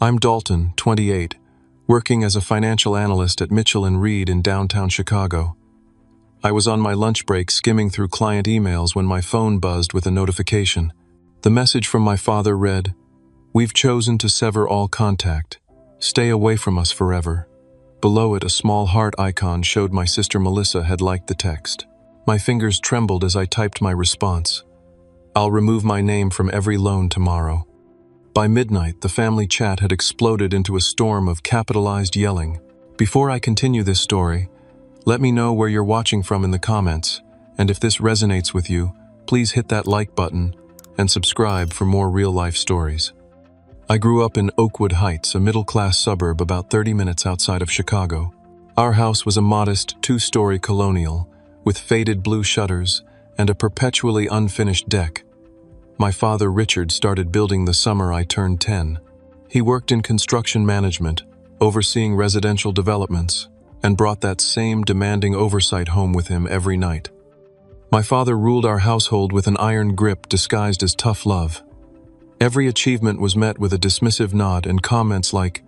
I'm Dalton, 28, working as a financial analyst at Mitchell & Reed in downtown Chicago. I was on my lunch break skimming through client emails when my phone buzzed with a notification. The message from my father read, "We've chosen to sever all contact. Stay away from us forever." Below it, a small heart icon showed my sister Melissa had liked the text. My fingers trembled as I typed my response. "I'll remove my name from every loan tomorrow." By midnight, the family chat had exploded into a storm of capitalized yelling. Before I continue this story, let me know where you're watching from in the comments, and if this resonates with you, please hit that like button and subscribe for more real-life stories. I grew up in Oakwood Heights, a middle-class suburb about 30 minutes outside of Chicago. Our house was a modest two-story colonial with faded blue shutters and a perpetually unfinished deck. My father, Richard, started building the summer I turned 10. He worked in construction management, overseeing residential developments, and brought that same demanding oversight home with him every night. My father ruled our household with an iron grip disguised as tough love. Every achievement was met with a dismissive nod and comments like,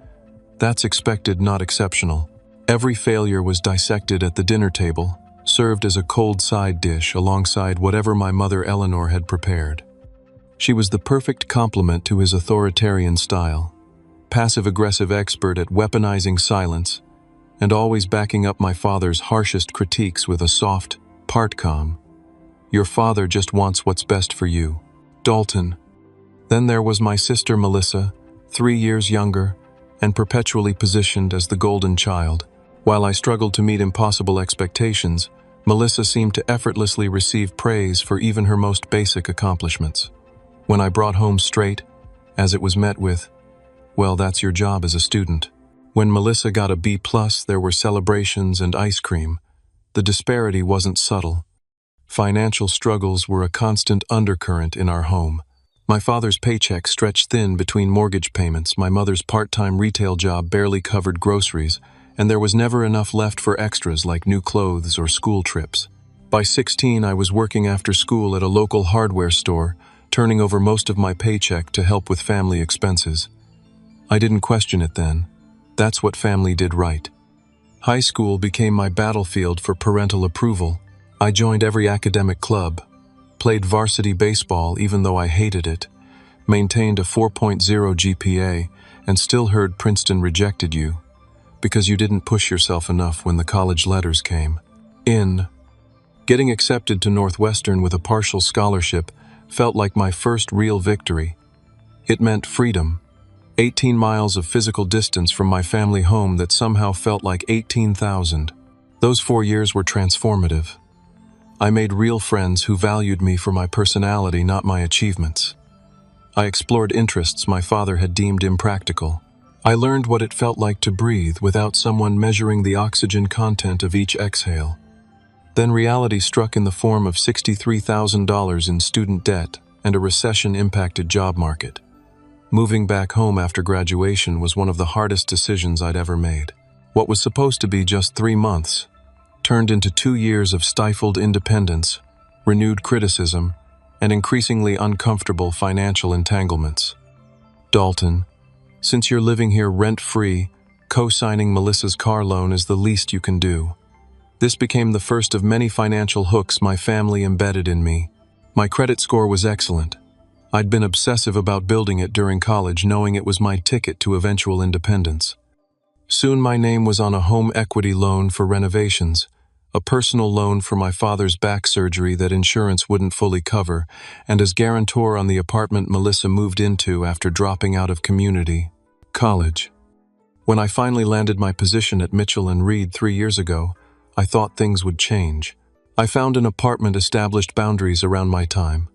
"That's expected, not exceptional." Every failure was dissected at the dinner table, served as a cold side dish alongside whatever my mother Eleanor had prepared. She was the perfect complement to his authoritarian style, passive-aggressive expert at weaponizing silence, and always backing up my father's harshest critiques with a soft, part calm, "Your father just wants what's best for you, Dalton." Then there was my sister Melissa, 3 years younger, and perpetually positioned as the golden child. While I struggled to meet impossible expectations, Melissa seemed to effortlessly receive praise for even her most basic accomplishments. When I brought home straight, as it was met with, "Well, that's your job as a student." When Melissa got a B+, there were celebrations and ice cream. The disparity wasn't subtle. Financial struggles were a constant undercurrent in our home. My father's paycheck stretched thin between mortgage payments, my mother's part-time retail job barely covered groceries, and there was never enough left for extras like new clothes or school trips. By 16, I was working after school at a local hardware store, turning over most of my paycheck to help with family expenses. I didn't question it then. That's what family did right. High school became my battlefield for parental approval. I joined every academic club, played varsity baseball even though I hated it, maintained a 4.0 GPA, and still heard Princeton rejected you because you didn't push yourself enough when the college letters came. Getting accepted to Northwestern with a partial scholarship felt like my first real victory. It meant freedom. 18 miles of physical distance from my family home that somehow felt like 18,000. Those 4 years were transformative. I made real friends who valued me for my personality, not my achievements. I explored interests my father had deemed impractical. I learned what it felt like to breathe without someone measuring the oxygen content of each exhale. Then reality struck in the form of $63,000 in student debt and a recession-impacted job market. Moving back home after graduation was one of the hardest decisions I'd ever made. What was supposed to be just 3 months turned into 2 years of stifled independence, renewed criticism, and increasingly uncomfortable financial entanglements. Dalton, since you're living here rent-free, co-signing Melissa's car loan is the least you can do. This became the first of many financial hooks my family embedded in me. My credit score was excellent. I'd been obsessive about building it during college, knowing it was my ticket to eventual independence. Soon my name was on a home equity loan for renovations, a personal loan for my father's back surgery that insurance wouldn't fully cover, and as guarantor on the apartment Melissa moved into after dropping out of community college. When I finally landed my position at Mitchell & Reed 3 years ago, I thought things would change. I found an apartment, established boundaries around my time.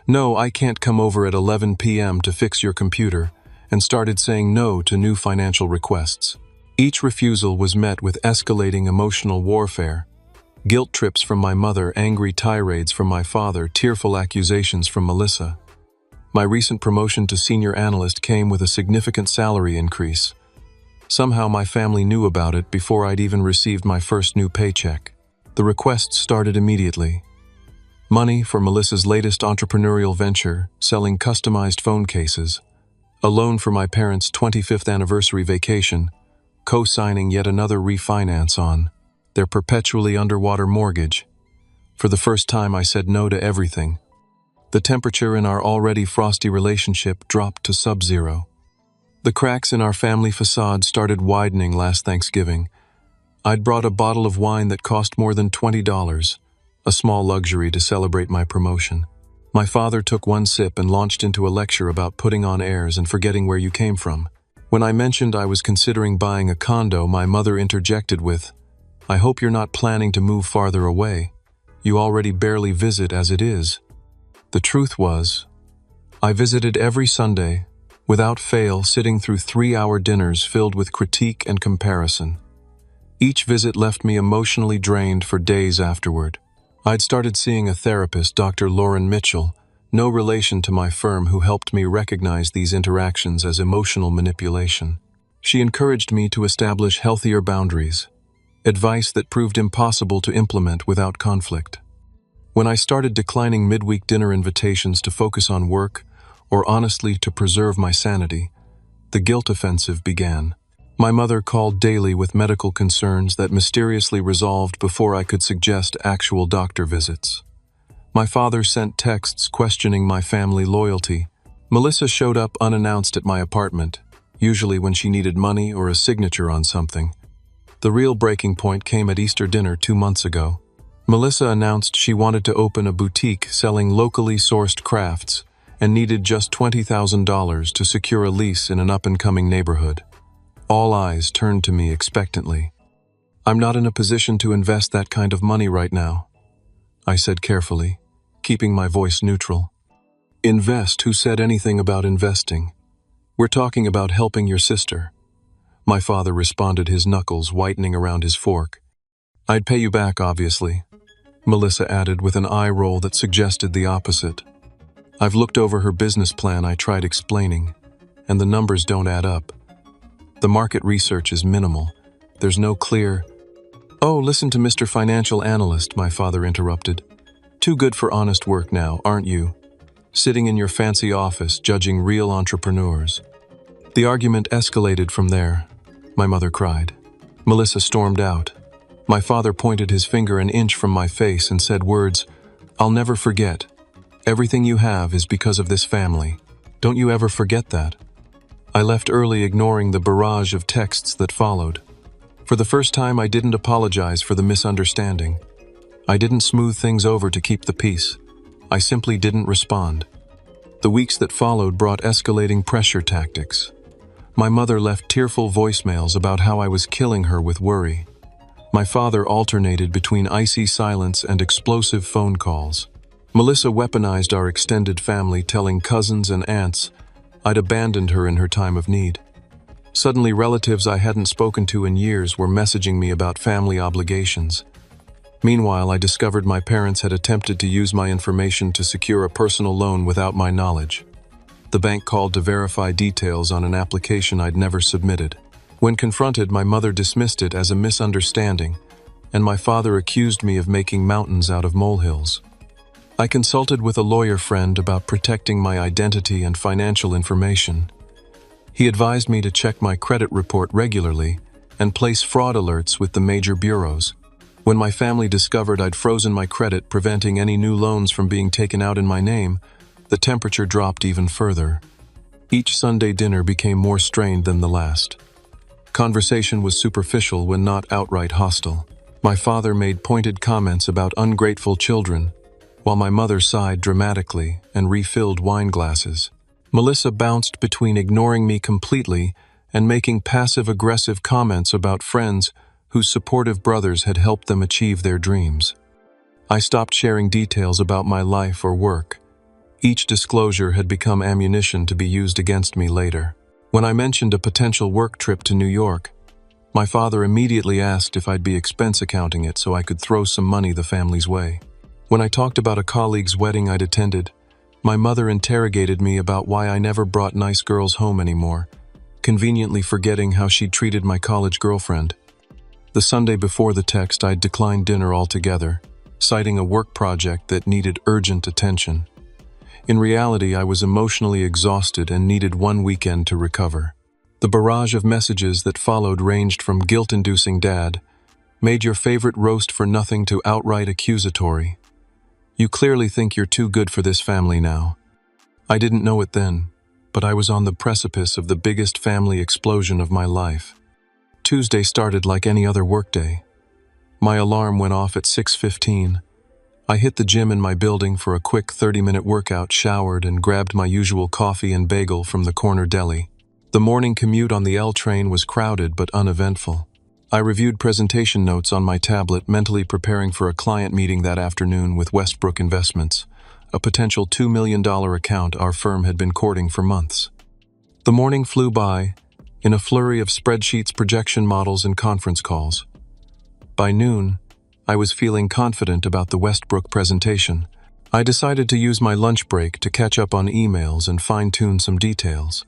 "No, I can't come over at 11 p.m. to fix your computer," and started saying no to new financial requests. Each refusal was met with escalating emotional warfare. Guilt trips from my mother, angry tirades from my father, tearful accusations from Melissa. My recent promotion to senior analyst came with a significant salary increase. Somehow my family knew about it before I'd even received my first new paycheck. The requests started immediately. Money for Melissa's latest entrepreneurial venture, selling customized phone cases. a loan for my parents' 25th anniversary vacation, co-signing yet another refinance on their perpetually underwater mortgage. For the first time, I said no to everything. The temperature in our already frosty relationship dropped to sub-zero. The cracks in our family facade started widening last Thanksgiving. I'd brought a bottle of wine that cost more than $20, a small luxury to celebrate my promotion. My father took one sip and launched into a lecture about putting on airs and forgetting where you came from. When I mentioned I was considering buying a condo, my mother interjected with, "I hope you're not planning to move farther away. You already barely visit as it is." The truth was, I visited every Sunday, without fail, sitting through 3-hour dinners filled with critique and comparison. Each visit left me emotionally drained for days afterward. I'd started seeing a therapist, Dr. Lauren Mitchell, no relation to my firm, who helped me recognize these interactions as emotional manipulation. She encouraged me to establish healthier boundaries, advice that proved impossible to implement without conflict. When I started declining midweek dinner invitations to focus on work, or honestly to preserve my sanity, the guilt offensive began. My mother called daily with medical concerns that mysteriously resolved before I could suggest actual doctor visits. My father sent texts questioning my family loyalty. Melissa showed up unannounced at my apartment, usually when she needed money or a signature on something. The real breaking point came at Easter dinner 2 months ago. Melissa announced she wanted to open a boutique selling locally sourced crafts and needed just $20,000 to secure a lease in an up-and-coming neighborhood. All eyes turned to me expectantly. "I'm not in a position to invest that kind of money right now," I said carefully, keeping my voice neutral. "Invest? Who said anything about investing? We're talking about helping your sister." My father responded, his knuckles whitening around his fork. "I'd pay you back, obviously," Melissa added with an eye roll that suggested the opposite. "I've looked over her business plan," I tried explaining, "and the numbers don't add up. The market research is minimal. There's no clear—" "Oh, listen to Mr. Financial Analyst," my father interrupted. "Too good for honest work now, aren't you? Sitting in your fancy office judging real entrepreneurs." The argument escalated from there. My mother cried. Melissa stormed out. My father pointed his finger an inch from my face and said words I'll never forget. "Everything you have is because of this family. Don't you ever forget that." I left early, ignoring the barrage of texts that followed. For the first time, I didn't apologize for the misunderstanding. I didn't smooth things over to keep the peace. I simply didn't respond. The weeks that followed brought escalating pressure tactics. My mother left tearful voicemails about how I was killing her with worry. My father alternated between icy silence and explosive phone calls. Melissa weaponized our extended family, telling cousins and aunts I'd abandoned her in her time of need. Suddenly, relatives I hadn't spoken to in years were messaging me about family obligations. Meanwhile, I discovered my parents had attempted to use my information to secure a personal loan without my knowledge. The bank called to verify details on an application I'd never submitted. When confronted, my mother dismissed it as a misunderstanding, and my father accused me of making mountains out of molehills. I consulted with a lawyer friend about protecting my identity and financial information. He advised me to check my credit report regularly and place fraud alerts with the major bureaus. When my family discovered I'd frozen my credit, preventing any new loans from being taken out in my name, the temperature dropped even further. Each Sunday dinner became more strained than the last. Conversation was superficial when not outright hostile. My father made pointed comments about ungrateful children, while my mother sighed dramatically and refilled wine glasses. Melissa bounced between ignoring me completely and making passive-aggressive comments about friends whose supportive brothers had helped them achieve their dreams. I stopped sharing details about my life or work. Each disclosure had become ammunition to be used against me later. When I mentioned a potential work trip to New York, my father immediately asked if I'd be expense accounting it so I could throw some money the family's way. When I talked about a colleague's wedding I'd attended, my mother interrogated me about why I never brought nice girls home anymore, conveniently forgetting how she'd treated my college girlfriend. The Sunday before the text, I'd declined dinner altogether, citing a work project that needed urgent attention. In reality, I was emotionally exhausted and needed one weekend to recover. The barrage of messages that followed ranged from guilt-inducing "Dad, made your favorite roast for nothing" to outright accusatory. "You clearly think you're too good for this family now." I didn't know it then, but I was on the precipice of the biggest family explosion of my life. Tuesday started like any other workday. My alarm went off at 6:15. I hit the gym in my building for a quick 30-minute workout, showered, and grabbed my usual coffee and bagel from the corner deli. The morning commute on the L train was crowded but uneventful. I reviewed presentation notes on my tablet, mentally preparing for a client meeting that afternoon with Westbrook Investments, a potential $2 million account our firm had been courting for months. The morning flew by, in a flurry of spreadsheets, projection models, and conference calls. By noon, I was feeling confident about the Westbrook presentation. I decided to use my lunch break to catch up on emails and fine-tune some details.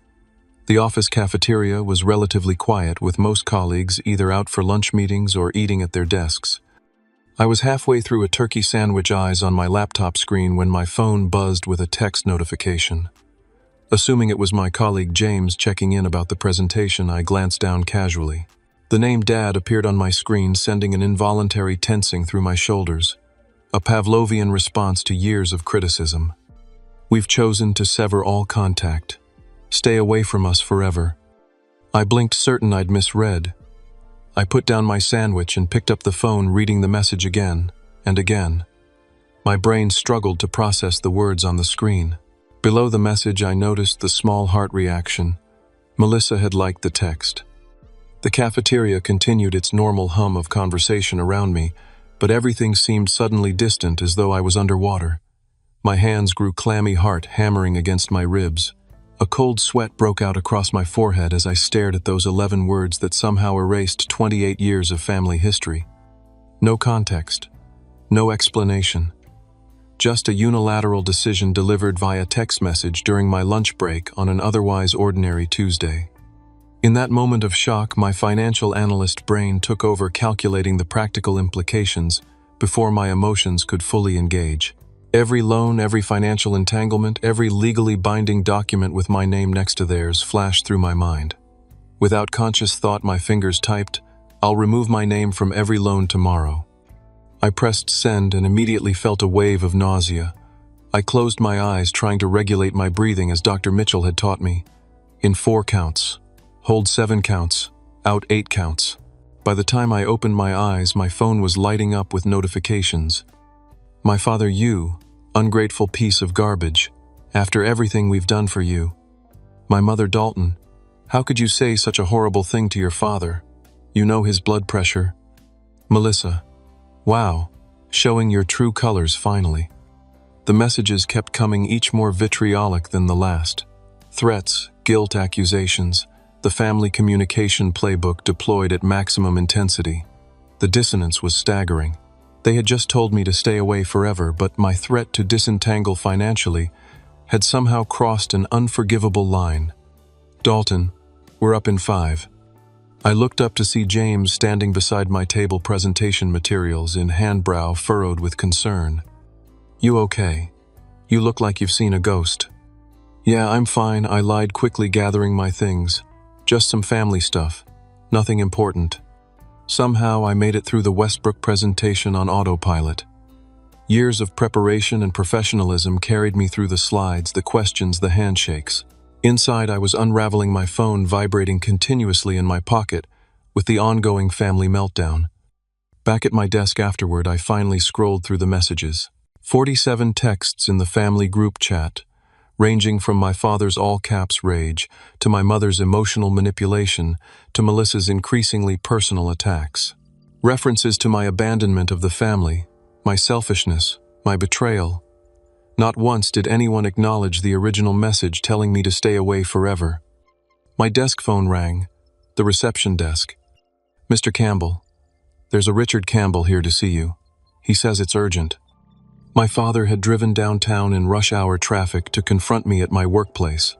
The office cafeteria was relatively quiet, with most colleagues either out for lunch meetings or eating at their desks. I was halfway through a turkey sandwich, eyes on my laptop screen, when my phone buzzed with a text notification. Assuming it was my colleague James checking in about the presentation, I glanced down casually. The name Dad appeared on my screen, sending an involuntary tensing through my shoulders, a Pavlovian response to years of criticism. "We've chosen to sever all contact. Stay away from us forever." I blinked, certain I'd misread. I put down my sandwich and picked up the phone, reading the message again and again. My brain struggled to process the words on the screen. Below the message, I noticed the small heart reaction. Melissa had liked the text. The cafeteria continued its normal hum of conversation around me, but everything seemed suddenly distant, as though I was underwater. My hands grew clammy, heart hammering against my ribs. A cold sweat broke out across my forehead as I stared at those 11 words that somehow erased 28 years of family history. No context, no explanation. Just a unilateral decision delivered via text message during my lunch break on an otherwise ordinary Tuesday. In that moment of shock, my financial analyst brain took over, calculating the practical implications before my emotions could fully engage. Every loan, every financial entanglement, every legally binding document with my name next to theirs flashed through my mind. Without conscious thought, my fingers typed, "I'll remove my name from every loan tomorrow." I pressed send and immediately felt a wave of nausea. I closed my eyes, trying to regulate my breathing as Dr. Mitchell had taught me. In 4 counts. Hold 7 counts. Out 8 counts. By the time I opened my eyes, my phone was lighting up with notifications. "My father, you ungrateful piece of garbage. After everything we've done for you." "My mother, Dalton. How could you say such a horrible thing to your father? You know his blood pressure." "Melissa. Wow. Showing your true colors finally." The messages kept coming, each more vitriolic than the last. Threats, guilt, accusations. The family communication playbook deployed at maximum intensity. The dissonance was staggering. They had just told me to stay away forever, but my threat to disentangle financially had somehow crossed an unforgivable line. "Dalton, we're up in 5. I looked up to see James standing beside my table, presentation materials in hand, brow furrowed with concern. "You okay? You look like you've seen a ghost." "Yeah, I'm fine," I lied, quickly gathering my things. "Just some family stuff. Nothing important." Somehow I made it through the Westbrook presentation on autopilot. Years of preparation and professionalism carried me through the slides, the questions, the handshakes. Inside, I was unraveling my phone, vibrating continuously in my pocket with the ongoing family meltdown. Back at my desk afterward, I finally scrolled through the messages. 47 texts in the family group chat, ranging from my father's all-caps rage to my mother's emotional manipulation to Melissa's increasingly personal attacks. References to my abandonment of the family, my selfishness, my betrayal. Not once did anyone acknowledge the original message telling me to stay away forever. My desk phone rang, the reception desk. "Mr. Campbell, there's a Richard Campbell here to see you. He says it's urgent." My father had driven downtown in rush-hour traffic to confront me at my workplace.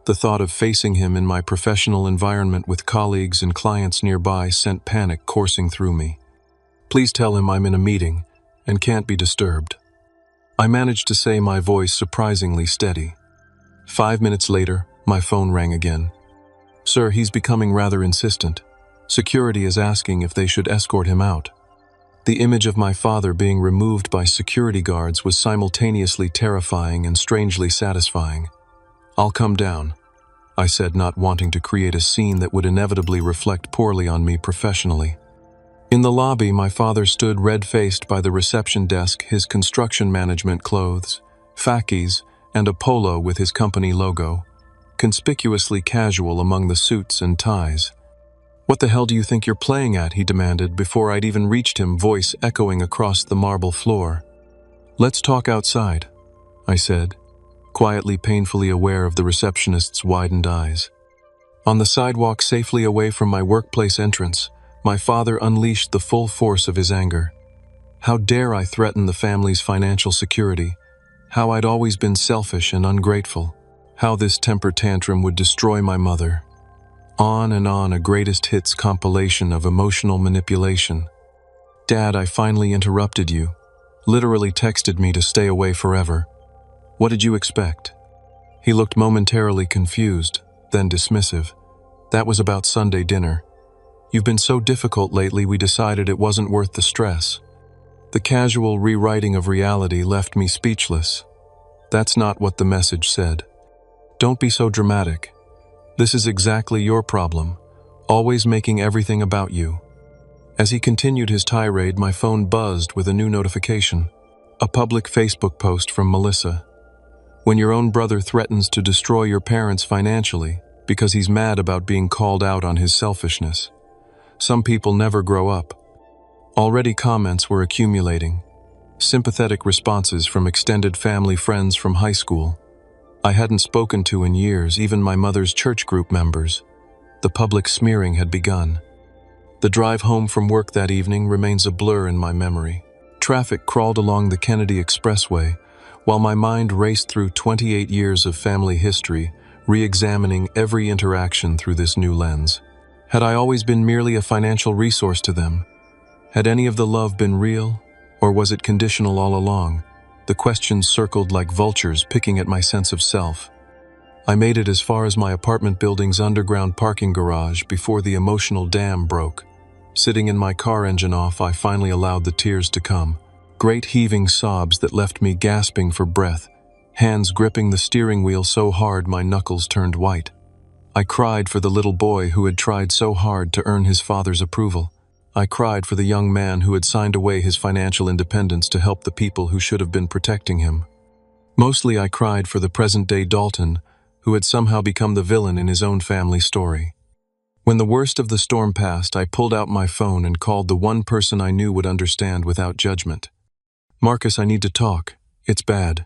The thought of facing him in my professional environment with colleagues and clients nearby sent panic coursing through me. "Please tell him I'm in a meeting and can't be disturbed." I managed to say, my voice surprisingly steady. 5 minutes later, my phone rang again. "Sir, he's becoming rather insistent. Security is asking if they should escort him out." The image of my father being removed by security guards was simultaneously terrifying and strangely satisfying. "I'll come down," I said, not wanting to create a scene that would inevitably reflect poorly on me professionally. In the lobby, my father stood red-faced by the reception desk, his construction management clothes, khakis, and a polo with his company logo, conspicuously casual among the suits and ties. "What the hell do you think you're playing at?" he demanded before I'd even reached him, voice echoing across the marble floor. "Let's talk outside," I said, quietly painfully aware of the receptionist's widened eyes. On the sidewalk safely away from my workplace entrance, my father unleashed the full force of his anger. How dare I threaten the family's financial security? How I'd always been selfish and ungrateful. How this temper tantrum would destroy my mother. On and on, a greatest hits compilation of emotional manipulation. "Dad, I finally interrupted you. Literally texted me to stay away forever. What did you expect?" He looked momentarily confused, then dismissive. "That was about Sunday dinner. You've been so difficult lately, we decided it wasn't worth the stress." The casual rewriting of reality left me speechless. That's not what the message said. "Don't be so dramatic. This is exactly your problem, always making everything about you." As he continued his tirade, my phone buzzed with a new notification. A public Facebook post from Melissa. "When your own brother threatens to destroy your parents financially because he's mad about being called out on his selfishness. Some people never grow up." Already comments were accumulating. Sympathetic responses from extended family friends from high school I hadn't spoken to in years, even my mother's church group members. The public smearing had begun. The drive home from work that evening remains a blur in my memory. Traffic crawled along the Kennedy Expressway, while my mind raced through 28 years of family history, re-examining every interaction through this new lens. Had I always been merely a financial resource to them? Had any of the love been real, or was it conditional all along? The questions circled like vultures, picking at my sense of self. I made it as far as my apartment building's underground parking garage before the emotional dam broke. Sitting in my car, engine off, I finally allowed the tears to come. Great heaving sobs that left me gasping for breath, hands gripping the steering wheel so hard my knuckles turned white. I cried for the little boy who had tried so hard to earn his father's approval. I cried for the young man who had signed away his financial independence to help the people who should have been protecting him. Mostly I cried for the present-day Dalton, who had somehow become the villain in his own family story. When the worst of the storm passed, I pulled out my phone and called the one person I knew would understand without judgment. "Marcus, I need to talk. It's bad."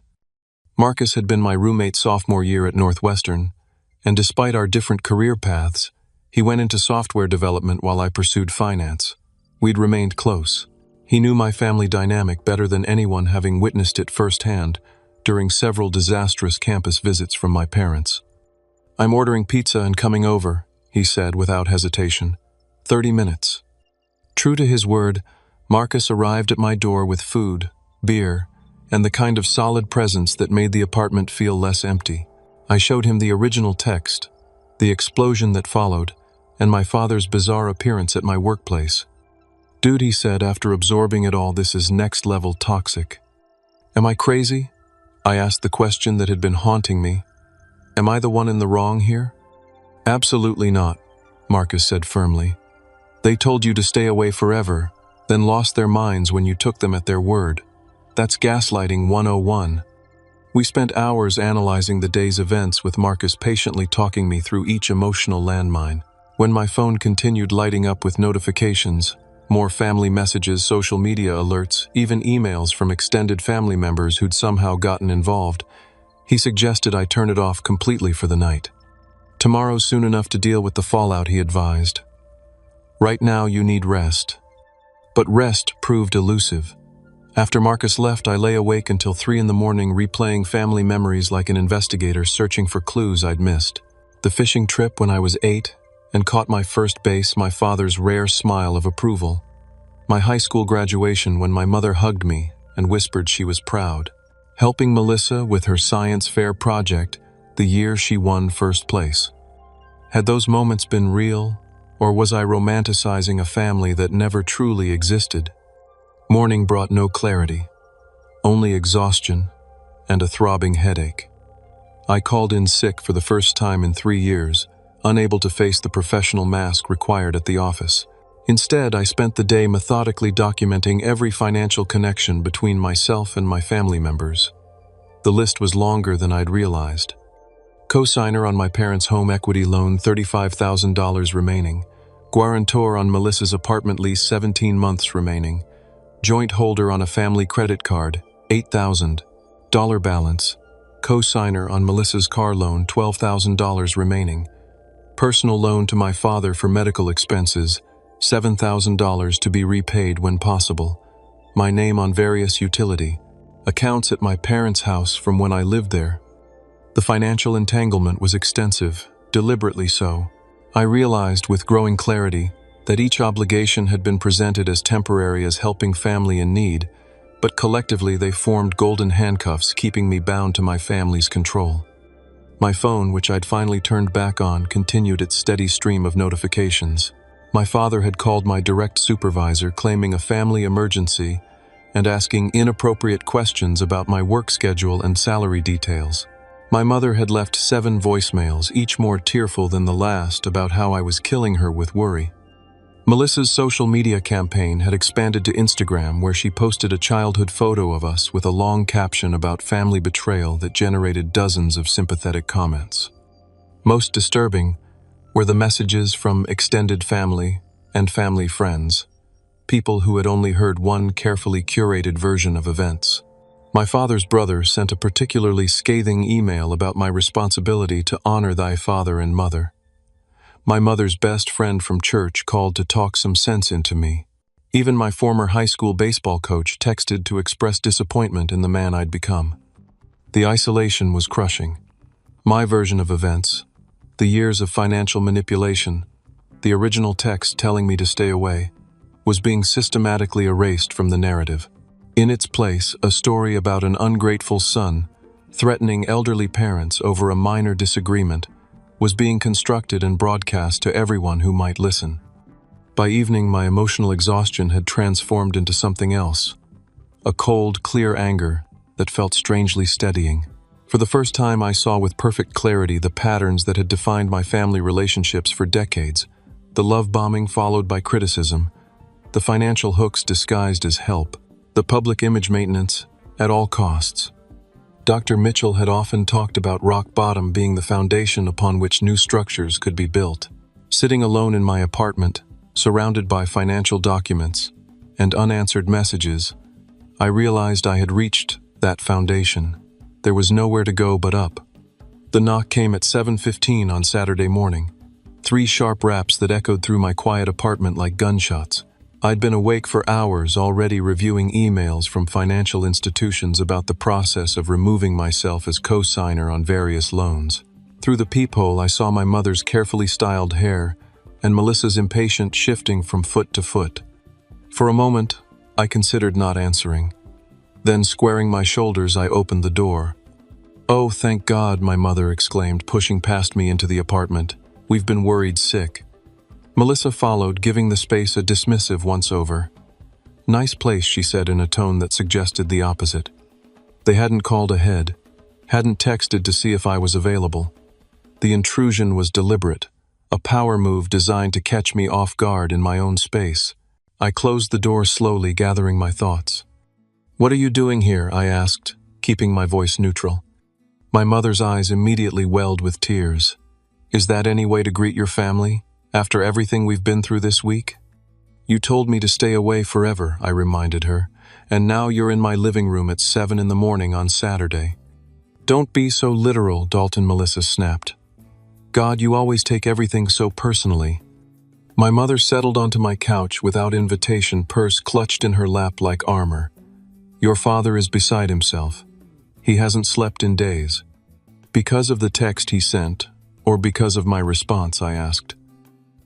Marcus had been my roommate sophomore year at Northwestern, and despite our different career paths, he went into software development while I pursued finance. We'd remained close. He knew my family dynamic better than anyone, having witnessed it firsthand during several disastrous campus visits from my parents. "I'm ordering pizza and coming over," he said without hesitation. 30 minutes. True to his word, Marcus arrived at my door with food, beer, and the kind of solid presence that made the apartment feel less empty. I showed him the original text, the explosion that followed, and my father's bizarre appearance at my workplace. "Dude," he said after absorbing it all, "this is next-level toxic." Am I crazy? I asked the question that had been haunting me. Am I the one in the wrong here? "Absolutely not," Marcus said firmly. "They told you to stay away forever, then lost their minds when you took them at their word. That's gaslighting 101. We spent hours analyzing the day's events, with Marcus patiently talking me through each emotional landmine. When my phone continued lighting up with notifications, more family messages, social media alerts, even emails from extended family members who'd somehow gotten involved, he suggested I turn it off completely for the night. "Tomorrow's soon enough to deal with the fallout," he advised. "Right now you need rest." But rest proved elusive. After Marcus left, I lay awake until 3 in the morning, replaying family memories like an investigator searching for clues I'd missed. The fishing trip when I was 8 and caught my first bass, my father's rare smile of approval. My high school graduation when my mother hugged me and whispered she was proud. helping Melissa with her science fair project the year she won first place. Had those moments been real, or was I romanticizing a family that never truly existed? Morning brought no clarity, only exhaustion and a throbbing headache. I called in sick for the first time in 3 years, unable to face the professional mask required at the office. Instead, I spent the day methodically documenting every financial connection between myself and my family members. The list was longer than I'd realized. Co-signer on my parents' home equity loan, $35,000 remaining. Guarantor on Melissa's apartment lease, 17 months remaining. Joint holder on a family credit card, $8,000 balance. Co-signer on Melissa's car loan, $12,000 remaining. Personal loan to my father for medical expenses, $7,000 to be repaid when possible. My name on various utility accounts at my parents' house from when I lived there. The financial entanglement was extensive, deliberately so. I realized with growing clarity that each obligation had been presented as temporary as helping family in need, but collectively they formed golden handcuffs keeping me bound to my family's control. My phone, which I'd finally turned back on, continued its steady stream of notifications. My father had called my direct supervisor claiming a family emergency and asking inappropriate questions about my work schedule and salary details. My mother had left 7 voicemails, each more tearful than the last, about how I was killing her with worry. Melissa's social media campaign had expanded to Instagram, where she posted a childhood photo of us with a long caption about family betrayal that generated dozens of sympathetic comments. Most disturbing were the messages from extended family and family friends, people who had only heard one carefully curated version of events. My father's brother sent a particularly scathing email about my responsibility to honor thy father and mother. My mother's best friend from church called to talk some sense into me. Even my former high school baseball coach texted to express disappointment in the man I'd become. The isolation was crushing. My version of events, the years of financial manipulation, the original text telling me to stay away, was being systematically erased from the narrative. In its place, a story about an ungrateful son threatening elderly parents over a minor disagreement was being constructed and broadcast to everyone who might listen. By evening, my emotional exhaustion had transformed into something else, a cold, clear anger that felt strangely steadying. For the first time, I saw with perfect clarity the patterns that had defined my family relationships for decades: the love bombing followed by criticism, the financial hooks disguised as help, the public image maintenance at all costs. Dr. Mitchell had often talked about rock bottom being the foundation upon which new structures could be built. Sitting alone in my apartment, surrounded by financial documents and unanswered messages, I realized I had reached that foundation. There was nowhere to go but up. The knock came at 7:15 on Saturday morning. 3 sharp raps that echoed through my quiet apartment like gunshots. I'd been awake for hours, already reviewing emails from financial institutions about the process of removing myself as co-signer on various loans. Through the peephole, I saw my mother's carefully styled hair and Melissa's impatient shifting from foot to foot. For a moment, I considered not answering. Then, squaring my shoulders, I opened the door. "Oh, thank God," my mother exclaimed, pushing past me into the apartment. "We've been worried sick." Melissa followed, giving the space a dismissive once-over. "Nice place," she said in a tone that suggested the opposite. They hadn't called ahead, hadn't texted to see if I was available. The intrusion was deliberate, a power move designed to catch me off guard in my own space. I closed the door slowly, gathering my thoughts. "What are you doing here?" I asked, keeping my voice neutral. My mother's eyes immediately welled with tears. "Is that any way to greet your family? After everything we've been through this week?" "You told me to stay away forever," I reminded her, "and now you're in my living room at 7 in the morning on Saturday." "Don't be so literal," Dalton Melissa snapped. "God, you always take everything so personally." My mother settled onto my couch without invitation, purse clutched in her lap like armor. "Your father is beside himself. He hasn't slept in days." "Because of the text he sent, or because of my response?" I asked.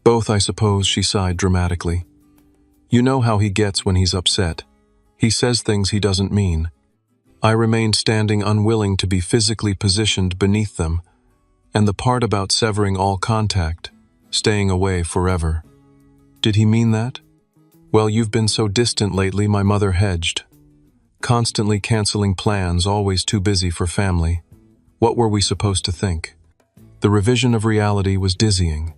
"Both, I suppose," she sighed dramatically. "You know how he gets when he's upset. He says things he doesn't mean." I remained standing, unwilling to be physically positioned beneath them, and the part about severing all contact, staying away forever. Did he mean that? Well, you've been so distant lately, my mother hedged. Constantly canceling plans, always too busy for family. What were we supposed to think? The revision of reality was dizzying.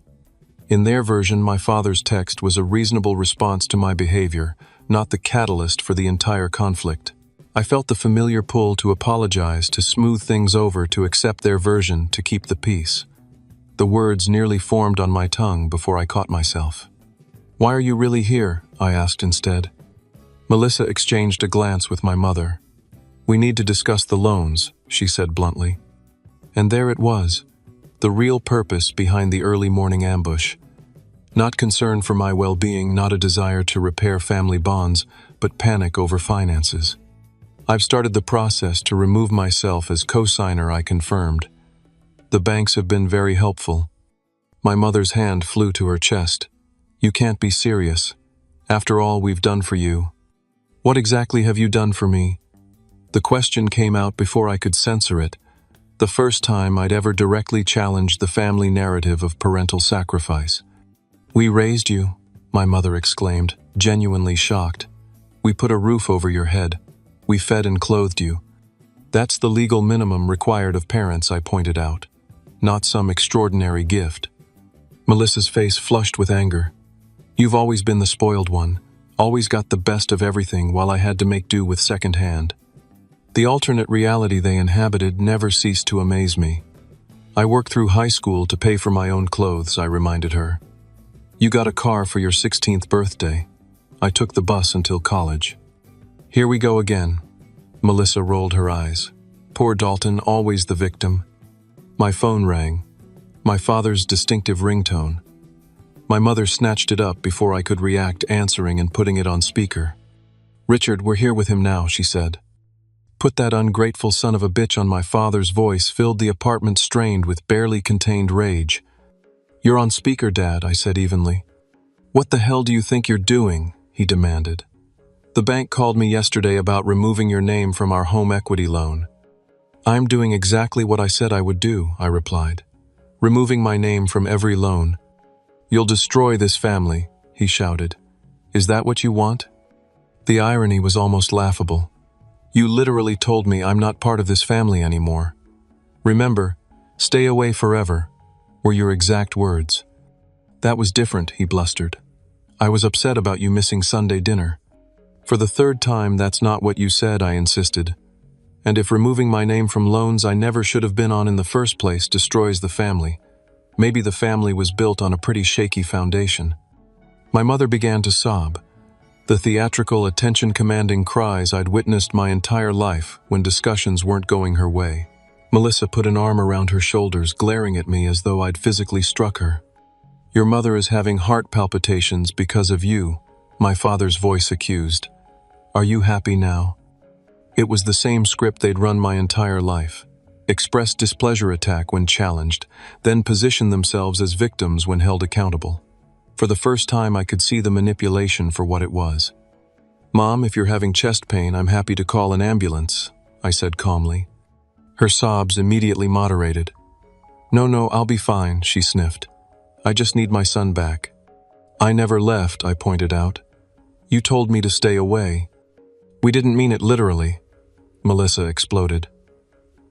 In their version, my father's text was a reasonable response to my behavior, not the catalyst for the entire conflict. I felt the familiar pull to apologize, to smooth things over, to accept their version, to keep the peace. The words nearly formed on my tongue before I caught myself. "Why are you really here?" I asked instead. Melissa exchanged a glance with my mother. "We need to discuss the loans," she said bluntly. And there it was, the real purpose behind the early morning ambush. Not concern for my well-being, not a desire to repair family bonds, but panic over finances. "I've started the process to remove myself as co-signer," I confirmed. "The banks have been very helpful." My mother's hand flew to her chest. "You can't be serious. After all we've done for you." "What exactly have you done for me?" The question came out before I could censor it. The first time I'd ever directly challenged the family narrative of parental sacrifice. "We raised you," my mother exclaimed, genuinely shocked. "We put a roof over your head. We fed and clothed you." "That's the legal minimum required of parents," I pointed out. "Not some extraordinary gift." Melissa's face flushed with anger. "You've always been the spoiled one, always got the best of everything while I had to make do with second-hand." The alternate reality they inhabited never ceased to amaze me. "I worked through high school to pay for my own clothes," I reminded her. "You got a car for your 16th birthday. I took the bus until college." "Here we go again." Melissa rolled her eyes. "Poor Dalton, always the victim." My phone rang. My father's distinctive ringtone. My mother snatched it up before I could react, answering and putting it on speaker. "Richard, we're here with him now," she said. "Put that ungrateful son of a bitch on." My father's voice filled the apartment, strained with barely contained rage. "You're on speaker, Dad," I said evenly. "What the hell do you think you're doing?" he demanded. "The bank called me yesterday about removing your name from our home equity loan." "I'm doing exactly what I said I would do," I replied. "Removing my name from every loan." "You'll destroy this family," he shouted. "Is that what you want?" The irony was almost laughable. "You literally told me I'm not part of this family anymore. Remember, stay away forever," were your exact words. "That was different," he blustered. "I was upset about you missing Sunday dinner." "For the third time, that's not what you said," I insisted. "And if removing my name from loans I never should have been on in the first place destroys the family, maybe the family was built on a pretty shaky foundation." My mother began to sob. The theatrical, attention-commanding cries I'd witnessed my entire life when discussions weren't going her way. Melissa put an arm around her shoulders, glaring at me as though I'd physically struck her. "Your mother is having heart palpitations because of you," my father's voice accused. "Are you happy now?" It was the same script they'd run my entire life. Express displeasure, attack when challenged, then position themselves as victims when held accountable. For the first time I could see the manipulation for what it was. "Mom, if you're having chest pain, I'm happy to call an ambulance," I said calmly. Her sobs immediately moderated. No, I'll be fine," she sniffed. "I just need my son back." "I never left," I pointed out. "You told me to stay away." "We didn't mean it literally," Melissa exploded.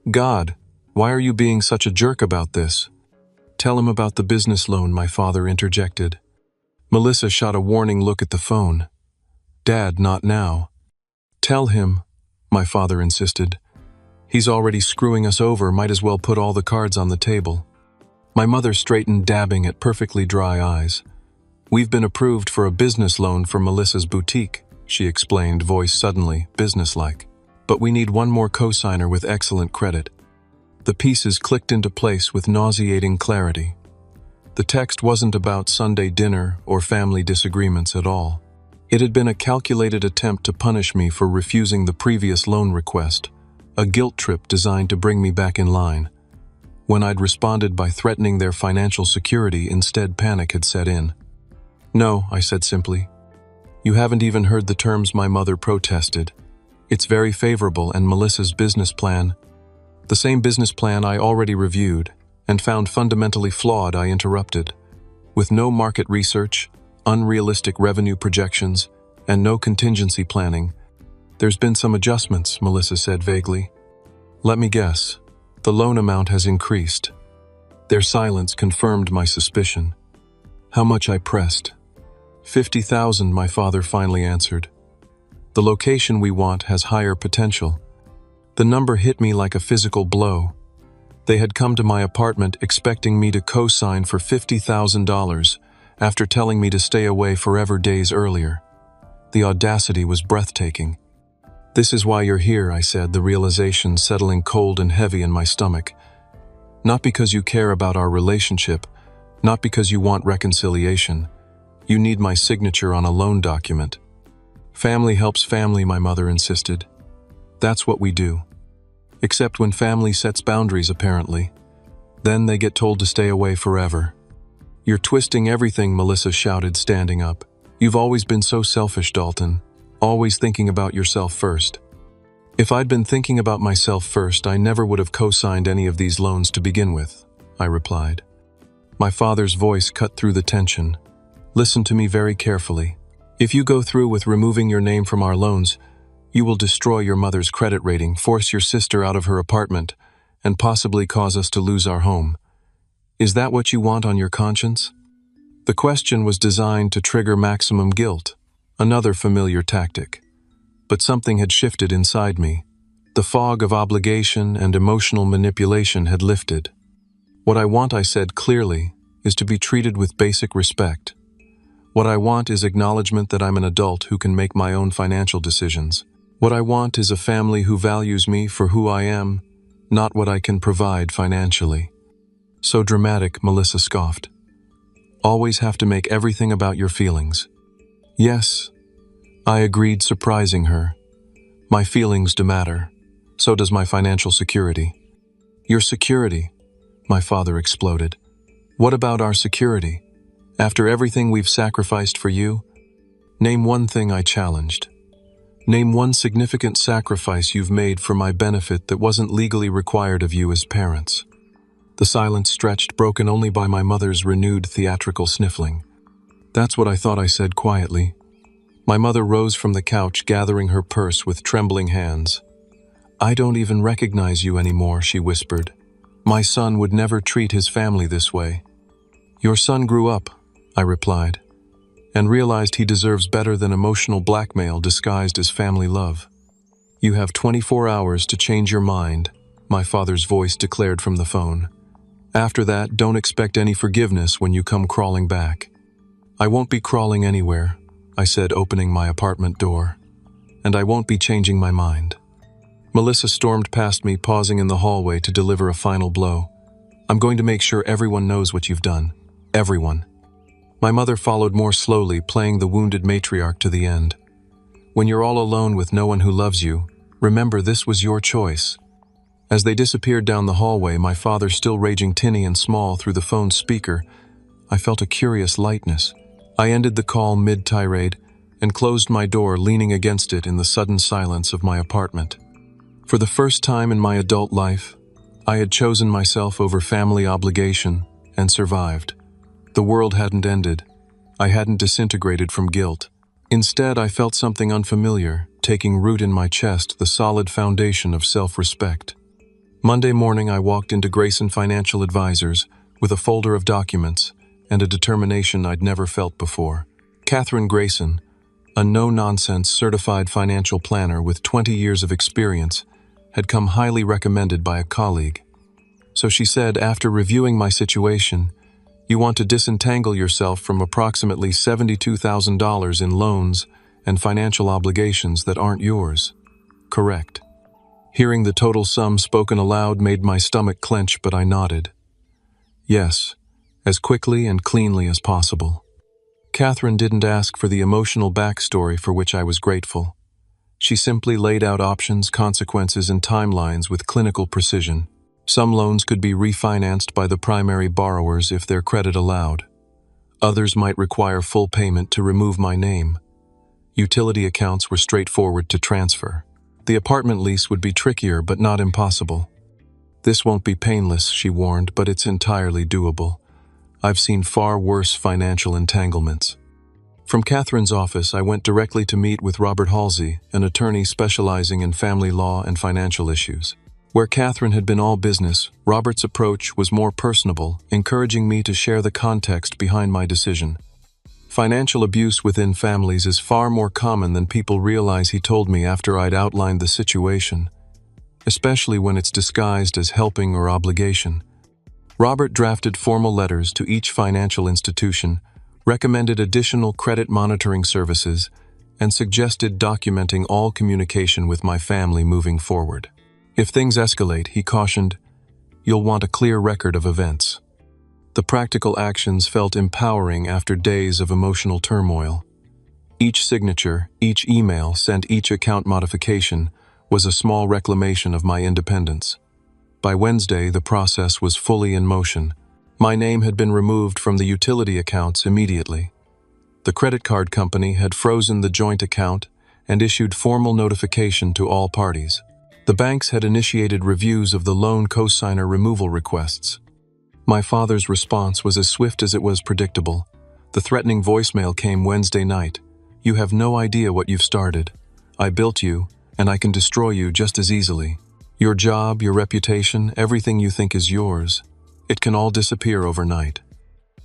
"God, why are you being such a jerk about this?" "Tell him about the business loan," my father interjected. Melissa shot a warning look at the phone. "Dad, not now." "Tell him," my father insisted. "He's already screwing us over, might as well put all the cards on the table." My mother straightened, dabbing at perfectly dry eyes. "We've been approved for a business loan for Melissa's boutique," she explained, voice suddenly businesslike. "But we need one more co-signer with excellent credit." The pieces clicked into place with nauseating clarity. The text wasn't about Sunday dinner or family disagreements at all. It had been a calculated attempt to punish me for refusing the previous loan request, a guilt trip designed to bring me back in line. When I'd responded by threatening their financial security, instead panic had set in. "No," I said simply. "You haven't even heard the terms," my mother protested. It's very favorable, and Melissa's business plan, the same business plan I already reviewed and found fundamentally flawed, I interrupted. With no market research, unrealistic revenue projections, and no contingency planning, there's been some adjustments, Melissa said vaguely. Let me guess. The loan amount has increased. Their silence confirmed my suspicion. How much I pressed. 50,000, my father finally answered. The location we want has higher potential. The number hit me like a physical blow. They had come to my apartment expecting me to co-sign for $50,000 after telling me to stay away forever days earlier. The audacity was breathtaking. This is why you're here, I said, the realization settling cold and heavy in my stomach. Not because you care about our relationship, not because you want reconciliation. You need my signature on a loan document. Family helps family, my mother insisted. That's what we do. Except when family sets boundaries, apparently. Then they get told to stay away forever. You're twisting everything, Melissa shouted, standing up. You've always been so selfish, Dalton. Always thinking about yourself first. If I'd been thinking about myself first, I never would have co-signed any of these loans to begin with, I replied. My father's voice cut through the tension. Listen to me very carefully. If you go through with removing your name from our loans, you will destroy your mother's credit rating, force your sister out of her apartment, and possibly cause us to lose our home. Is that what you want on your conscience? The question was designed to trigger maximum guilt, another familiar tactic. But something had shifted inside me. The fog of obligation and emotional manipulation had lifted. What I want, I said clearly, is to be treated with basic respect. What I want is acknowledgement that I'm an adult who can make my own financial decisions. What I want is a family who values me for who I am, not what I can provide financially. So dramatic, Melissa scoffed. Always have to make everything about your feelings. Yes, I agreed, surprising her. My feelings do matter. So does my financial security. Your security, my father exploded. What about our security? After everything we've sacrificed for you? Name one thing, I challenged. Name one significant sacrifice you've made for my benefit that wasn't legally required of you as parents. The silence stretched, broken only by my mother's renewed theatrical sniffling. That's what I thought, I said quietly. My mother rose from the couch, gathering her purse with trembling hands. I don't even recognize you anymore, she whispered. My son would never treat his family this way. Your son grew up, I replied, and realized he deserves better than emotional blackmail disguised as family love. You have 24 hours to change your mind, my father's voice declared from the phone. After that, don't expect any forgiveness when you come crawling back. I won't be crawling anywhere, I said, opening my apartment door. And I won't be changing my mind. Melissa stormed past me, pausing in the hallway to deliver a final blow. I'm going to make sure everyone knows what you've done. Everyone. My mother followed more slowly, playing the wounded matriarch to the end. When you're all alone with no one who loves you, remember this was your choice. As they disappeared down the hallway, my father still raging tinny and small through the phone's speaker, I felt a curious lightness. I ended the call mid-tirade and closed my door, leaning against it in the sudden silence of my apartment. For the first time in my adult life, I had chosen myself over family obligation and survived. The world hadn't ended. I hadn't disintegrated from guilt. Instead, I felt something unfamiliar, taking root in my chest, the solid foundation of self-respect. Monday morning, I walked into Grayson Financial Advisors with a folder of documents and a determination I'd never felt before. Catherine Grayson, a no-nonsense certified financial planner with 20 years of experience, had come highly recommended by a colleague. So she said, after reviewing my situation, you want to disentangle yourself from approximately $72,000 in loans and financial obligations that aren't yours. Correct. Hearing the total sum spoken aloud made my stomach clench, but I nodded. Yes, as quickly and cleanly as possible. Catherine didn't ask for the emotional backstory for which I was grateful. She simply laid out options, consequences, and timelines with clinical precision. Some loans could be refinanced by the primary borrowers if their credit allowed. Others might require full payment to remove my name. Utility accounts were straightforward to transfer. The apartment lease would be trickier but not impossible. This won't be painless, she warned, but it's entirely doable. I've seen far worse financial entanglements. From Catherine's office, I went directly to meet with Robert Halsey, an attorney specializing in family law and financial issues. Where Catherine had been all business, Robert's approach was more personable, encouraging me to share the context behind my decision. Financial abuse within families is far more common than people realize, he told me after I'd outlined the situation, especially when it's disguised as helping or obligation. Robert drafted formal letters to each financial institution, recommended additional credit monitoring services, and suggested documenting all communication with my family moving forward. If things escalate, he cautioned, you'll want a clear record of events. The practical actions felt empowering after days of emotional turmoil. Each signature, each email sent, each account modification was a small reclamation of my independence. By Wednesday, the process was fully in motion. My name had been removed from the utility accounts immediately. The credit card company had frozen the joint account and issued formal notification to all parties. The banks had initiated reviews of the loan cosigner removal requests. My father's response was as swift as it was predictable. The threatening voicemail came Wednesday night. You have no idea what you've started. I built you, and I can destroy you just as easily. Your job, your reputation, everything you think is yours. It can all disappear overnight.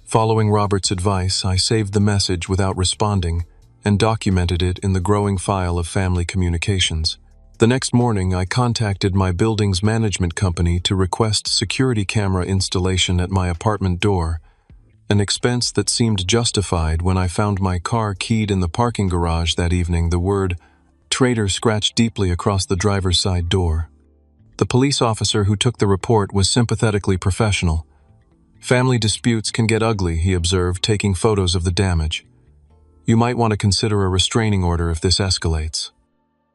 Following Robert's advice, I saved the message without responding and documented it in the growing file of family communications. The next morning, I contacted my building's management company to request security camera installation at my apartment door, an expense that seemed justified when I found my car keyed in the parking garage that evening. The word "traitor" scratched deeply across the driver's side door. The police officer who took the report was sympathetically professional. Family disputes can get ugly, he observed, taking photos of the damage. You might want to consider a restraining order if this escalates.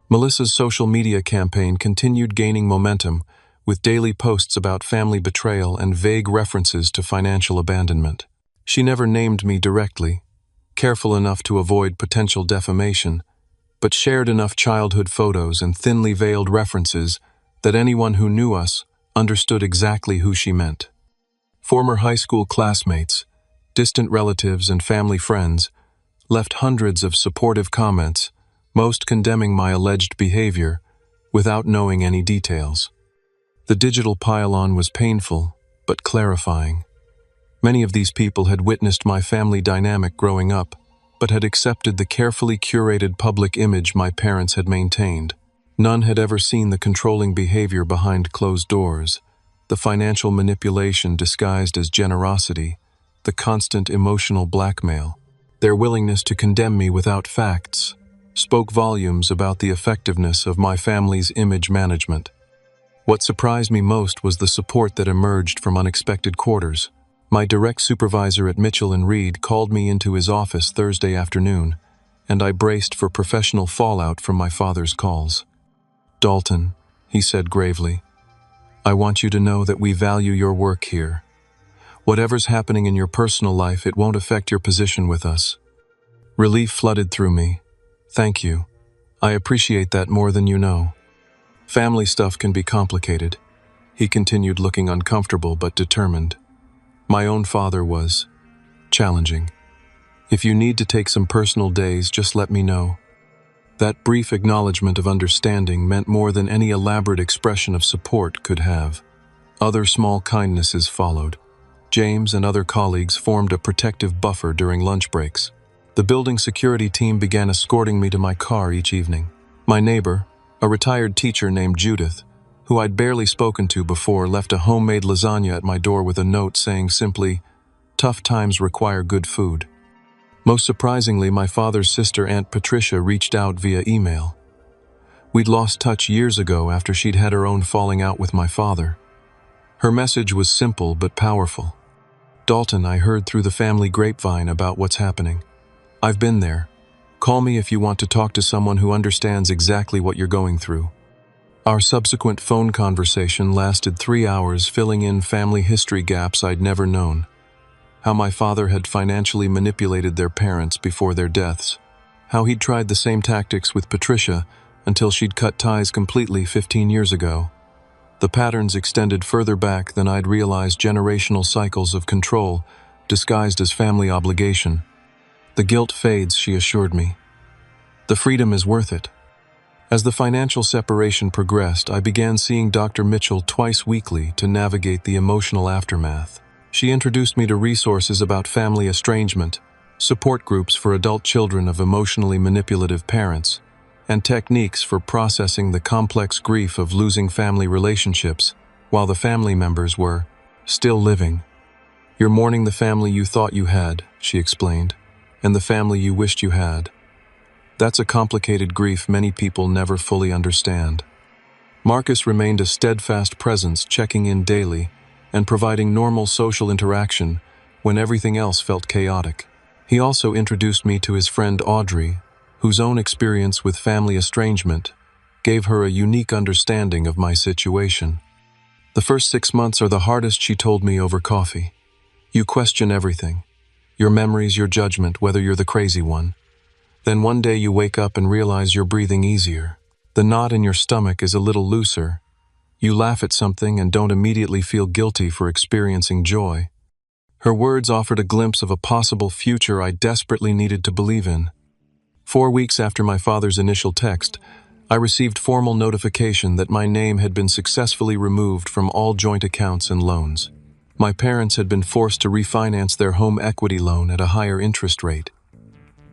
Melissa's social media campaign continued gaining momentum, with daily posts about family betrayal and vague references to financial abandonment. She never named me directly, careful enough to avoid potential defamation, but shared enough childhood photos and thinly veiled references that anyone who knew us understood exactly who she meant. Former high school classmates, distant relatives, and family friends left hundreds of supportive comments, most condemning my alleged behavior, without knowing any details. The digital pile-on was painful, but clarifying. Many of these people had witnessed my family dynamic growing up, but had accepted the carefully curated public image my parents had maintained. None had ever seen the controlling behavior behind closed doors, the financial manipulation disguised as generosity, the constant emotional blackmail. Their willingness to condemn me without facts spoke volumes about the effectiveness of my family's image management. What surprised me most was the support that emerged from unexpected quarters. My direct supervisor at Mitchell & Reed called me into his office Thursday afternoon, and I braced for professional fallout from my father's calls. "Dalton," he said gravely, "I want you to know that we value your work here. Whatever's happening in your personal life, it won't affect your position with us." Relief flooded through me. "Thank you. I appreciate that more than you know." Family stuff can be complicated. He continued, looking uncomfortable but determined. My own father was challenging. If you need to take some personal days, just let me know. That brief acknowledgement of understanding meant more than any elaborate expression of support could have. Other small kindnesses followed. James and other colleagues formed a protective buffer during lunch breaks. The building security team began escorting me to my car each evening. My neighbor, a retired teacher named Judith, who I'd barely spoken to before, left a homemade lasagna at my door with a note saying simply, "Tough times require good food." Most surprisingly, my father's sister, Aunt Patricia, reached out via email. We'd lost touch years ago after she'd had her own falling out with my father. Her message was simple but powerful. "Dalton, I heard through the family grapevine about what's happening. I've been there. Call me if you want to talk to someone who understands exactly what you're going through." Our subsequent phone conversation lasted 3 hours, filling in family history gaps I'd never known. How my father had financially manipulated their parents before their deaths. How he'd tried the same tactics with Patricia, until she'd cut ties completely 15 years ago. The patterns extended further back than I'd realized, generational cycles of control disguised as family obligation. "The guilt fades," she assured me. "The freedom is worth it." As the financial separation progressed, I began seeing Dr. Mitchell twice weekly to navigate the emotional aftermath. She introduced me to resources about family estrangement, support groups for adult children of emotionally manipulative parents, and techniques for processing the complex grief of losing family relationships while the family members were still living. "You're mourning the family you thought you had," she explained, "and the family you wished you had. That's a complicated grief many people never fully understand." Marcus remained a steadfast presence, checking in daily and providing normal social interaction when everything else felt chaotic. He also introduced me to his friend Audrey, whose own experience with family estrangement gave her a unique understanding of my situation. "The first 6 months are the hardest," she told me over coffee. "You question everything. Your memories, your judgment, whether you're the crazy one. Then one day you wake up and realize you're breathing easier. The knot in your stomach is a little looser. You laugh at something and don't immediately feel guilty for experiencing joy." Her words offered a glimpse of a possible future I desperately needed to believe in. 4 weeks after my father's initial text, I received formal notification that my name had been successfully removed from all joint accounts and loans. My parents had been forced to refinance their home equity loan at a higher interest rate.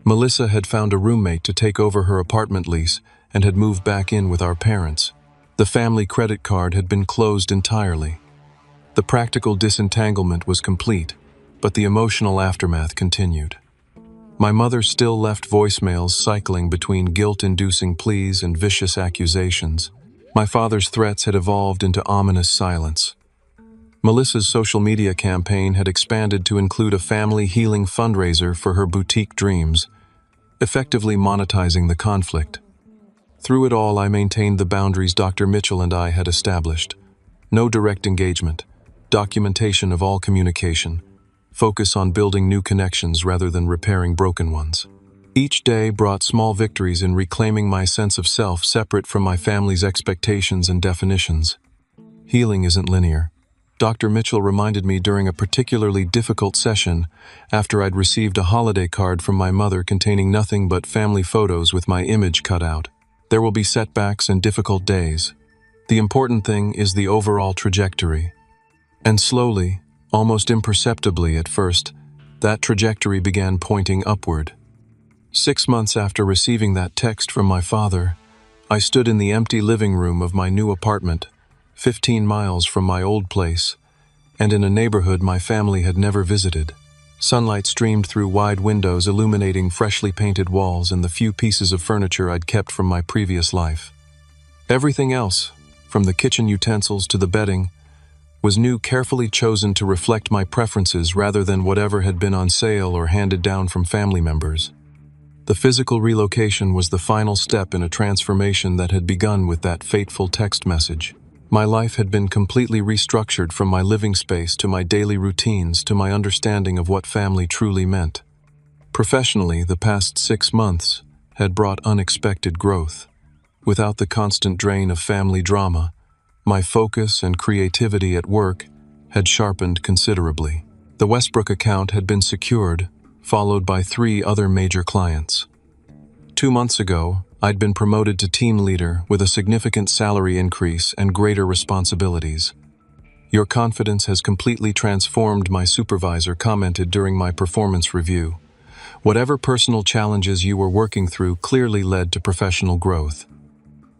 Melissa had found a roommate to take over her apartment lease and had moved back in with our parents. The family credit card had been closed entirely. The practical disentanglement was complete, but the emotional aftermath continued. My mother still left voicemails cycling between guilt-inducing pleas and vicious accusations. My father's threats had evolved into ominous silence. Melissa's social media campaign had expanded to include a family healing fundraiser for her boutique dreams, effectively monetizing the conflict. Through it all, I maintained the boundaries Dr. Mitchell and I had established. No direct engagement, documentation of all communication, focus on building new connections rather than repairing broken ones. Each day brought small victories in reclaiming my sense of self separate from my family's expectations and definitions. Healing isn't linear. Dr. Mitchell reminded me during a particularly difficult session after I'd received a holiday card from my mother containing nothing but family photos with my image cut out. There will be setbacks and difficult days. The important thing is the overall trajectory. And slowly, almost imperceptibly at first, that trajectory began pointing upward. 6 months after receiving that text from my father, I stood in the empty living room of my new apartment, 15 miles from my old place, and in a neighborhood my family had never visited. Sunlight streamed through wide windows, illuminating freshly painted walls and the few pieces of furniture I'd kept from my previous life. Everything else, from the kitchen utensils to the bedding, was new, carefully chosen to reflect my preferences rather than whatever had been on sale or handed down from family members. The physical relocation was the final step in a transformation that had begun with that fateful text message. My life had been completely restructured, from my living space to my daily routines to my understanding of what family truly meant. Professionally, the past 6 months had brought unexpected growth. Without the constant drain of family drama, my focus and creativity at work had sharpened considerably. The Westbrook account had been secured, followed by 3 other major clients. 2 months ago, I'd been promoted to team leader with a significant salary increase and greater responsibilities. "Your confidence has completely transformed," my supervisor commented during my performance review. "Whatever personal challenges you were working through clearly led to professional growth."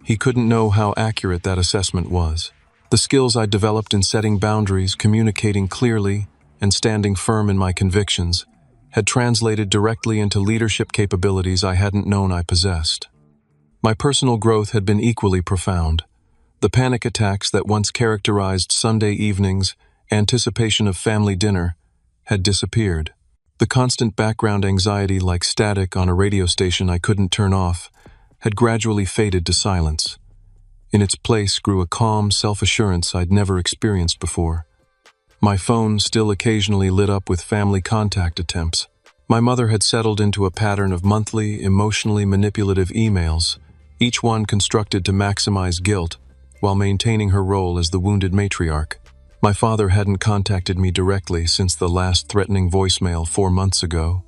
He couldn't know how accurate that assessment was. The skills I developed in setting boundaries, communicating clearly, and standing firm in my convictions had translated directly into leadership capabilities I hadn't known I possessed. My personal growth had been equally profound. The panic attacks that once characterized Sunday evenings, anticipation of family dinner, had disappeared. The constant background anxiety, like static on a radio station I couldn't turn off, had gradually faded to silence. In its place grew a calm self-assurance I'd never experienced before. My phone still occasionally lit up with family contact attempts. My mother had settled into a pattern of monthly, emotionally manipulative emails, each one constructed to maximize guilt while maintaining her role as the wounded matriarch. My father hadn't contacted me directly since the last threatening voicemail 4 months ago,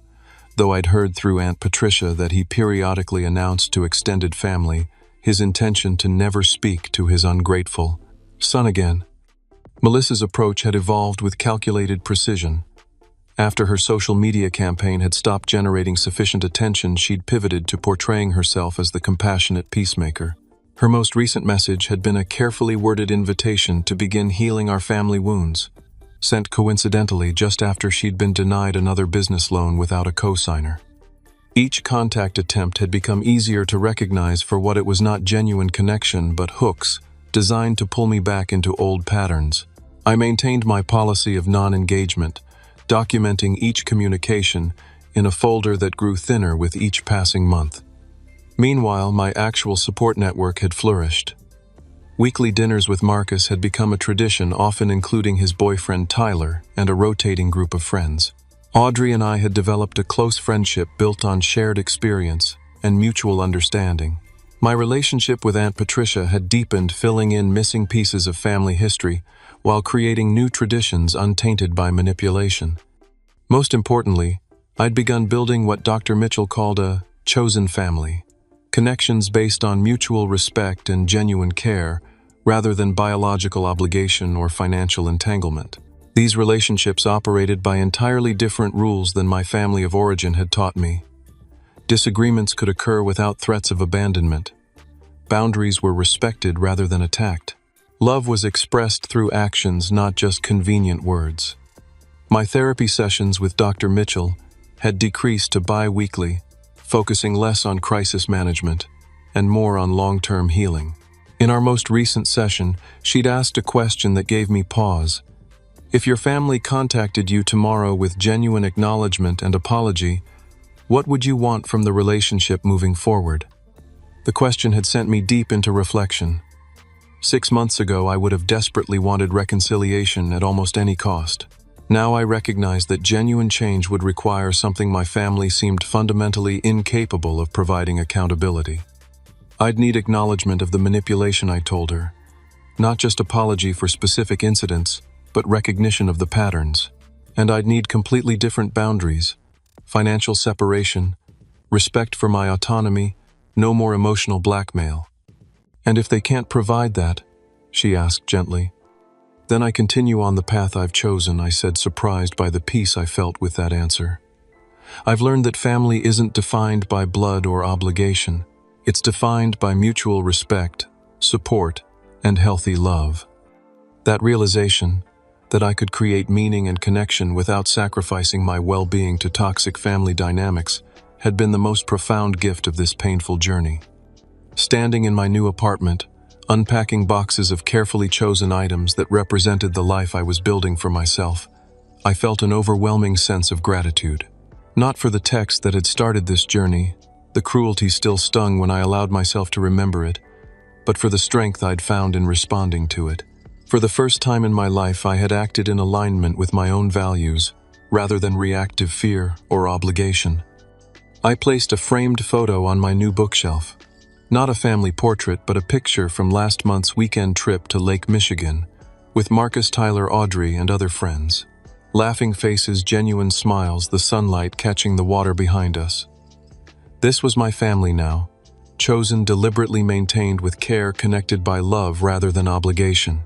though I'd heard through Aunt Patricia that he periodically announced to extended family his intention to never speak to his ungrateful son again. Melissa's approach had evolved with calculated precision. After her social media campaign had stopped generating sufficient attention, she'd pivoted to portraying herself as the compassionate peacemaker. Her most recent message had been a carefully worded invitation to begin healing our family wounds, sent coincidentally just after she'd been denied another business loan without a co-signer. Each contact attempt had become easier to recognize for what it was: not genuine connection, but hooks designed to pull me back into old patterns. I maintained my policy of non-engagement, documenting each communication in a folder that grew thinner with each passing month. Meanwhile, my actual support network had flourished. Weekly dinners with Marcus had become a tradition, often including his boyfriend Tyler and a rotating group of friends. Audrey and I had developed a close friendship built on shared experience and mutual understanding. My relationship with Aunt Patricia had deepened, filling in missing pieces of family history while creating new traditions untainted by manipulation. Most importantly, I'd begun building what Dr. Mitchell called a chosen family. Connections based on mutual respect and genuine care, rather than biological obligation or financial entanglement. These relationships operated by entirely different rules than my family of origin had taught me. Disagreements could occur without threats of abandonment. Boundaries were respected rather than attacked. Love was expressed through actions, not just convenient words. My therapy sessions with Dr. Mitchell had decreased to bi-weekly, focusing less on crisis management and more on long-term healing. In our most recent session, she'd asked a question that gave me pause. If your family contacted you tomorrow with genuine acknowledgement and apology, what would you want from the relationship moving forward? The question had sent me deep into reflection. 6 months ago, I would have desperately wanted reconciliation at almost any cost. Now I recognize that genuine change would require something my family seemed fundamentally incapable of providing: accountability. I'd need acknowledgement of the manipulation, I told her. Not just apology for specific incidents, but recognition of the patterns. And I'd need completely different boundaries: financial separation, respect for my autonomy, no more emotional blackmail. And if they can't provide that, she asked gently, then I continue on the path I've chosen, I said, surprised by the peace I felt with that answer. I've learned that family isn't defined by blood or obligation. It's defined by mutual respect, support, and healthy love. That realization, that I could create meaning and connection without sacrificing my well-being to toxic family dynamics, had been the most profound gift of this painful journey. Standing in my new apartment, unpacking boxes of carefully chosen items that represented the life I was building for myself, I felt an overwhelming sense of gratitude. Not for the text that had started this journey, the cruelty still stung when I allowed myself to remember it, but for the strength I'd found in responding to it. For the first time in my life, I had acted in alignment with my own values, rather than reactive fear or obligation. I placed a framed photo on my new bookshelf. Not a family portrait, but a picture from last month's weekend trip to Lake Michigan, with Marcus, Tyler, Audrey, and other friends. Laughing faces, genuine smiles, the sunlight catching the water behind us. This was my family now, chosen, deliberately maintained with care, connected by love rather than obligation.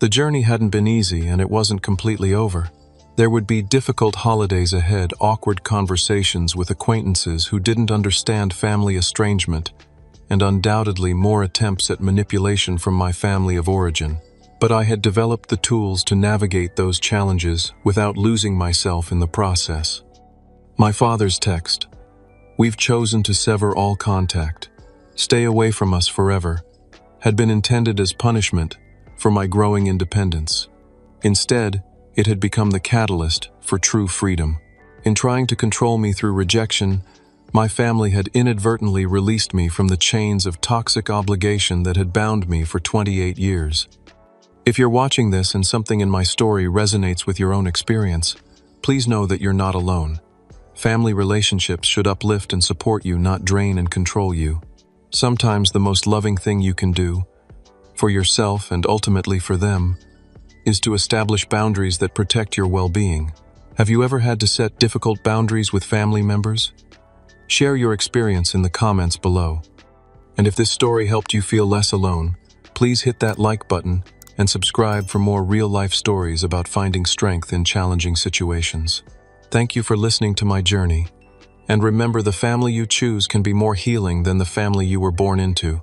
The journey hadn't been easy, and it wasn't completely over. There would be difficult holidays ahead, awkward conversations with acquaintances who didn't understand family estrangement, and undoubtedly more attempts at manipulation from my family of origin. But I had developed the tools to navigate those challenges without losing myself in the process. My father's text, "We've chosen to sever all contact. Stay away from us forever," had been intended as punishment for my growing independence. Instead, it had become the catalyst for true freedom. In trying to control me through rejection, my family had inadvertently released me from the chains of toxic obligation that had bound me for 28 years. If you're watching this and something in my story resonates with your own experience, please know that you're not alone. Family relationships should uplift and support you, not drain and control you. Sometimes the most loving thing you can do, for yourself and ultimately for them, is to establish boundaries that protect your well-being. Have you ever had to set difficult boundaries with family members? Share your experience in the comments below. And if this story helped you feel less alone, please hit that like button and subscribe for more real-life stories about finding strength in challenging situations. Thank you for listening to my journey. And remember, the family you choose can be more healing than the family you were born into.